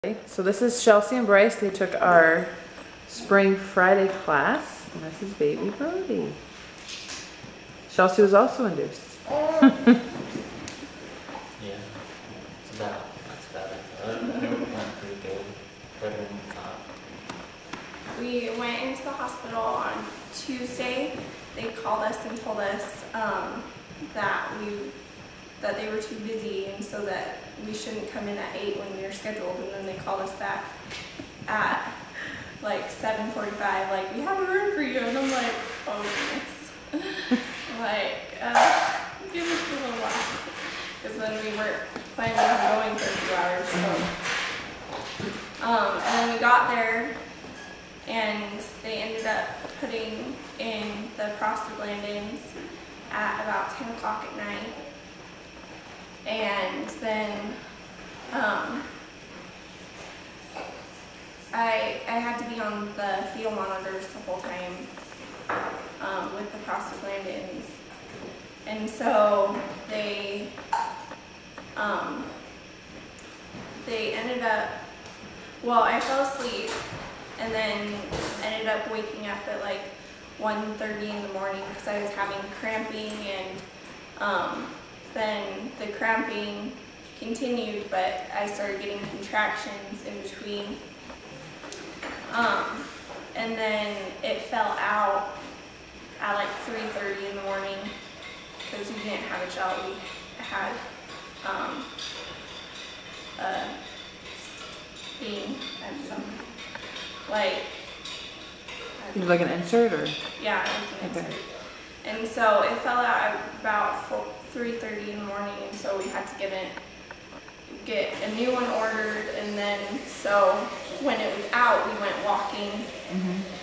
So this is Chelsey and Bryce. They took our Spring Friday class, and this is baby Brody. Chelsey was also induced. Yeah, that's about it. It went pretty good, better than we thought. We went into the hospital on Tuesday. They called us and told us that they were too busy, and so that we shouldn't come in at 8 when we were scheduled. And then they called us back at like 7:45, like, we have a room for you. And I'm like, oh goodness. Give us a little while, because then we weren't planning on going for a few hours. So, and then we got there, and they ended up putting in the prostaglandins at about 10 o'clock at night. And then I had to be on the fetal monitors the whole time with the prostaglandins. And so they ended up, well, I fell asleep and then ended up waking up at like 1:30 in the morning because I was having cramping, and then the cramping continued, but I started getting contractions in between. And then it fell out at like 3:30 in the morning because we didn't have a gel. We had being and some Like an insert, or? Yeah, it was an insert. And so it fell out at about 3:30 in the morning, and so we had to get a new one ordered. And then so when it was out, we went walking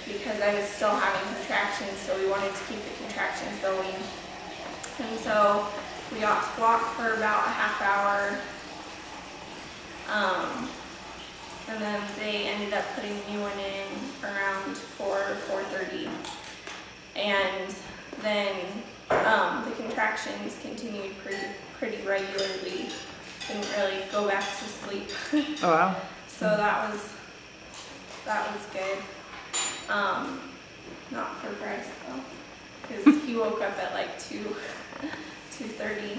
because I was still having contractions, so we wanted to keep the contractions going. And so we got to walk for about a half hour, and then they ended up putting a new one in around 4:30, and then the contractions continued pretty regularly. Didn't really go back to sleep. Oh wow! So that was good. Not for Bryce though, because he woke up at like 2:30.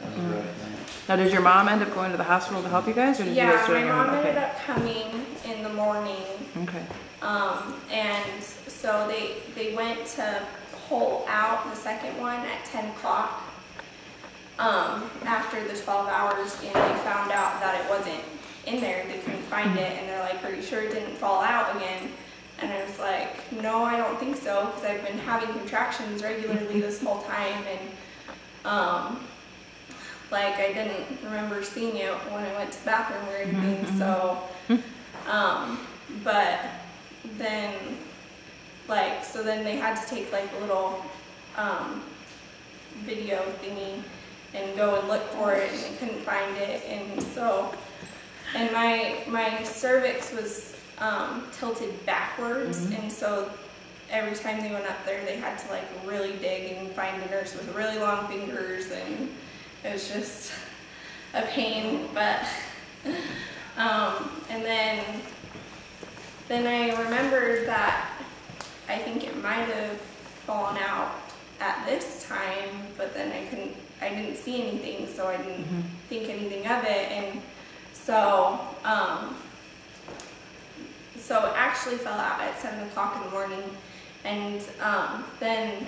That was rough, man. Now, did your mom end up going to the hospital to help you guys, or did you guys do it Yeah, on your my own? mom ended up coming in the morning. Okay. And so they went to pull out the second one at 10 o'clock after the 12 hours, and they found out that it wasn't in there. They couldn't find it, and they're like, are you sure it didn't fall out again? And I was like, no, I don't think so, because I've been having contractions regularly this whole time, and I didn't remember seeing it when I went to the bathroom or anything. So but then so then they had to take like a little video thingy and go and look for it, and they couldn't find it. And so, and my cervix was tilted backwards, and so every time they went up there, they had to like really dig and find a nurse with really long fingers, and it was just a pain. But and then I remembered that I think it might have fallen out at this time, but then I didn't see anything, so I didn't think anything of it. And so so it actually fell out at 7 o'clock in the morning, and then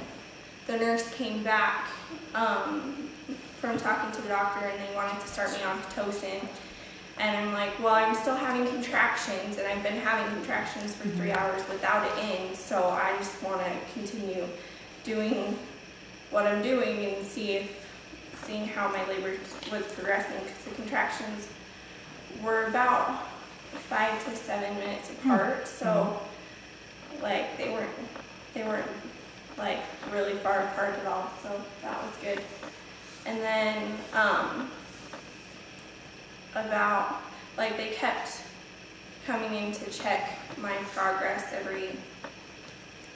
the nurse came back from talking to the doctor, and they wanted to start me on Pitocin. And I'm like, well, I'm still having contractions, and I've been having contractions for 3 hours without it in, so I just want to continue doing what I'm doing and seeing how my labor was progressing, because the contractions were about 5 to 7 minutes apart, so like they weren't like really far apart at all, so that was good. And then they kept coming in to check my progress every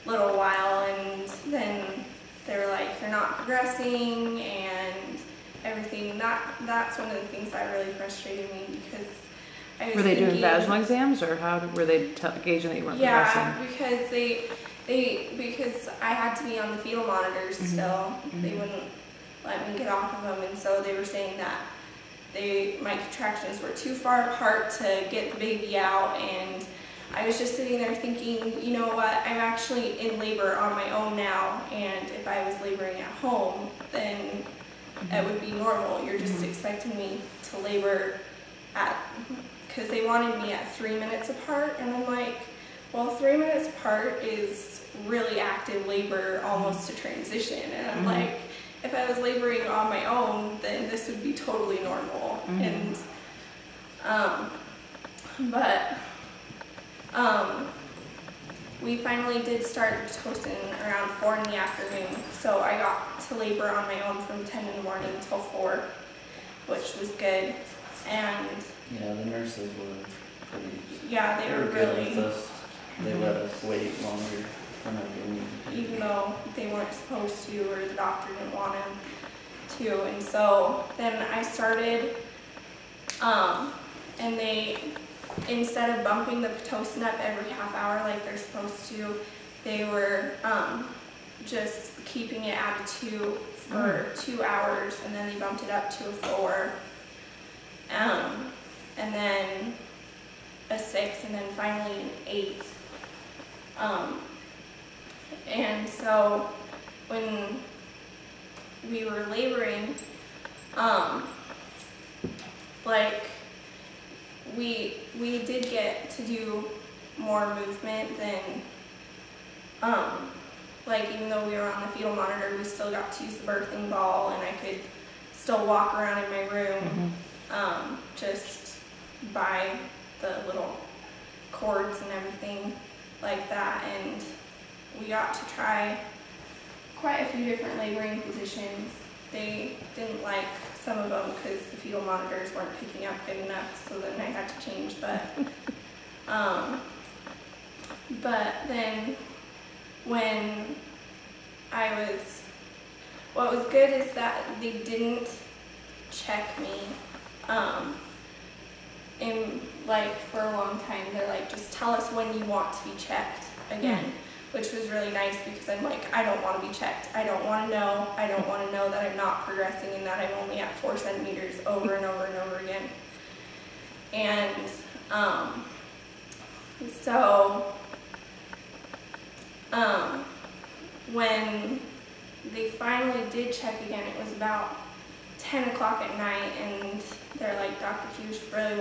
little while, and then they were like, you're not progressing and everything. That's one of the things that really frustrated me, because I was Were they doing thinking, vaginal exams, or how were they gauging that you weren't yeah, progressing? because because I had to be on the fetal monitors still. They wouldn't let me get off of them, and so they were saying that my contractions were too far apart to get the baby out, and I was just sitting there thinking, you know what, I'm actually in labor on my own now, and if I was laboring at home, then it would be normal. You're just expecting me to labor because they wanted me at 3 minutes apart, and I'm like, well, 3 minutes apart is really active labor, almost to transition, and I'm like, if I was laboring on my own, then this would be totally normal. And but we finally did start Pitocin around 4 in the afternoon, so I got to labor on my own from 10 in the morning until 4, which was good. And Yeah, the nurses were pretty. yeah, they were good really, with us. They let us wait longer whenever we needed to. even though they weren't supposed to, or the doctor didn't want them to. And so then I started, and they, instead of bumping the Pitocin up every half hour like they're supposed to, they were just keeping it at a 2 for 2 hours, and then they bumped it up to a 4, and then a 6, and then finally an 8. And so when we were laboring, like we did get to do more movement than, like even though we were on the fetal monitor, we still got to use the birthing ball, and I could still walk around in my room, just by the little cords and everything like that. And we got to try quite a few different laboring positions. They didn't like some of them because the fetal monitors weren't picking up good enough, so then I had to change. But then when what was good is that they didn't check me, in like for a long time. They're like, just tell us when you want to be checked again. Which was really nice, because I'm like, I don't want to be checked. I don't want to know. I don't want to know that I'm not progressing and that I'm only at 4 centimeters over and over and over again. And so when they finally did check again, it was about 10 o'clock at night, and they're like, Dr. Hughes really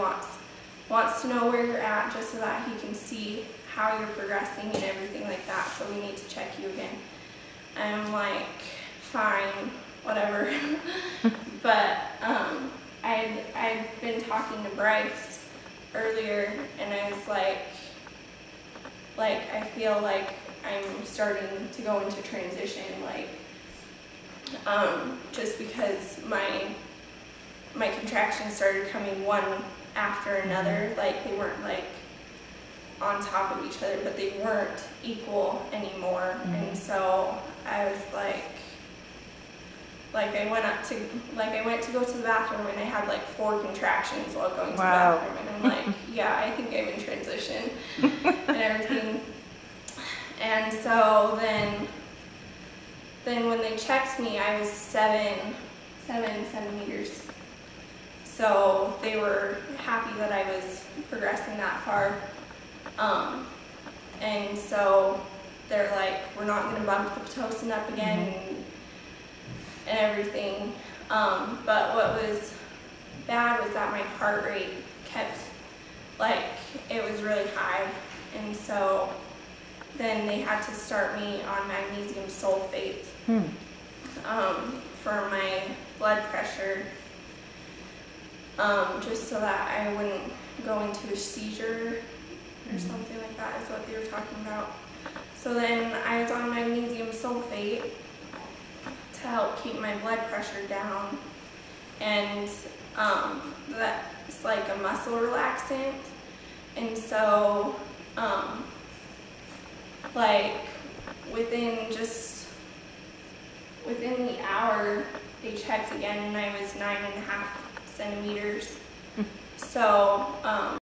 wants to know where you're at, just so that he can see how you're progressing and everything like that, so we need to check you again. And I'm like, fine, whatever. But I'd been talking to Bryce earlier, and I was like I feel like I'm starting to go into transition, like just because my contractions started coming one after another. Like they weren't like on top of each other, but they weren't equal anymore. And so I was like I went to go to the bathroom, and I had like 4 contractions while going to the bathroom, and I'm like, yeah, I think I'm in transition and everything. And so then when they checked me, I was 7 centimeters. So they were happy that I was progressing that far. And so they're like, we're not going to bump the Pitocin up again and everything. But what was bad was that my heart rate kept, like, it was really high. And so then they had to start me on magnesium sulfate for my blood pressure, just so that I wouldn't go into a seizure or something like that, is what they were talking about. So then I was on magnesium sulfate to help keep my blood pressure down, and that's like a muscle relaxant. And so like within the hour they checked again, and I was 9.5 centimeters. So